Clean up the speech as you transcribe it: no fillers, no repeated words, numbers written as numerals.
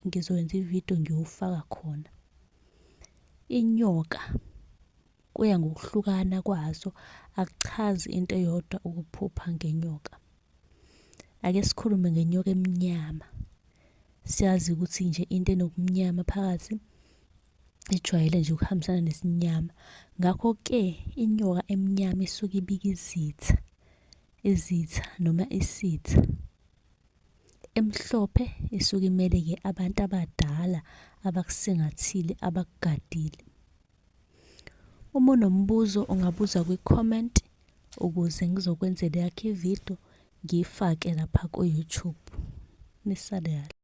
ngizowenza ividiyo ngiyowufaka khona. Inyoka kuya ngokuhlukana kwazo, akuchazi into eyodwa ukuphupha ngenyoka. Ake sikhulume ngenyoka emnyama. Siyazi ukuthi nje into enobumnyama phakathi ijwayele nje ukuhambisana nesinyama. Ngakho-ke inyoka emnyama isuke ibika izitha noma isitha. Emhlophe isuke imele-ke abantu abadala abakusingathile, abakugadile. Uma unombuzo ungabuza kwi-comment ukuze ngizokwenzela yakho ividiyo ngiyifake lapha ku-YouTube. Nisale kahle.